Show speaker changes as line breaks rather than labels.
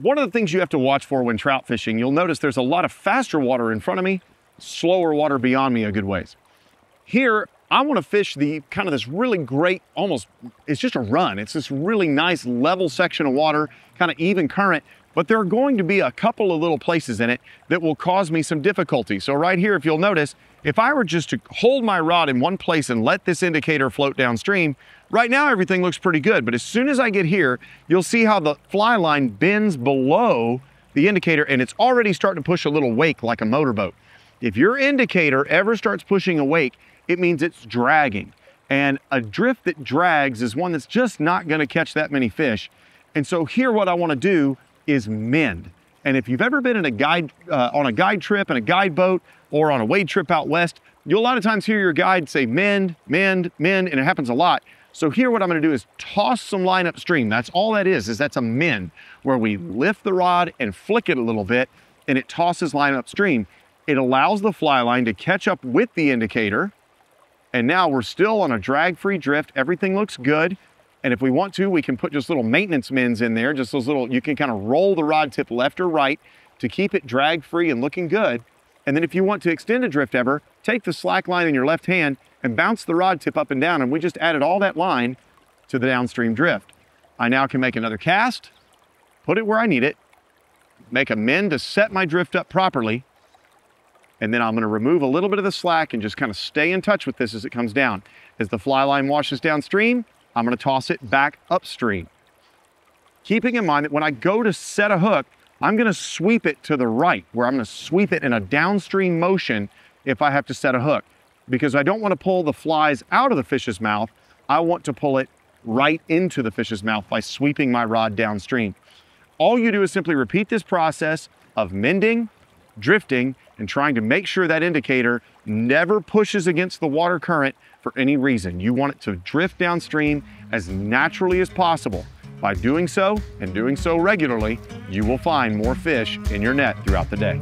One of the things you have to watch for when trout fishing, you'll notice there's a lot of faster water in front of me, slower water beyond me a good ways. Here, I want to fish the kind of this really great, almost, it's just a run. It's this really nice level section of water, kind of even current, but there are going to be a couple of little places in it that will cause me some difficulty. So right here, if you'll notice, if I were just to hold my rod in one place and let this indicator float downstream, right now everything looks pretty good. But as soon as I get here, you'll see how the fly line bends below the indicator and it's already starting to push a little wake like a motorboat. If your indicator ever starts pushing a wake, it means it's dragging. And a drift that drags is one that's just not gonna catch that many fish. And so here what I wanna do is mend. And if you've ever been in on a guide trip in a guide boat or on a wade trip out west, you'll a lot of times hear your guide say mend, mend, mend, and it happens a lot. So here what I'm gonna do is toss some line upstream. That's all that is that's a mend, where we lift the rod and flick it a little bit and it tosses line upstream. It allows the fly line to catch up with the indicator. And now we're still on a drag-free drift. Everything looks good. And if we want to, we can put just little maintenance mends in there, just those little, you can kind of roll the rod tip left or right to keep it drag-free and looking good. And then if you want to extend a drift ever, take the slack line in your left hand and bounce the rod tip up and down. And we just added all that line to the downstream drift. I now can make another cast, put it where I need it, make a mend to set my drift up properly. And then I'm gonna remove a little bit of the slack and just kind of stay in touch with this as it comes down. As the fly line washes downstream, I'm gonna toss it back upstream. Keeping in mind that when I go to set a hook, I'm gonna sweep it to the right, where I'm gonna sweep it in a downstream motion if I have to set a hook. Because I don't wanna pull the flies out of the fish's mouth, I want to pull it right into the fish's mouth by sweeping my rod downstream. All you do is simply repeat this process of mending, drifting, and trying to make sure that indicator never pushes against the water current for any reason. You want it to drift downstream as naturally as possible. By doing so, and doing so regularly, you will find more fish in your net throughout the day.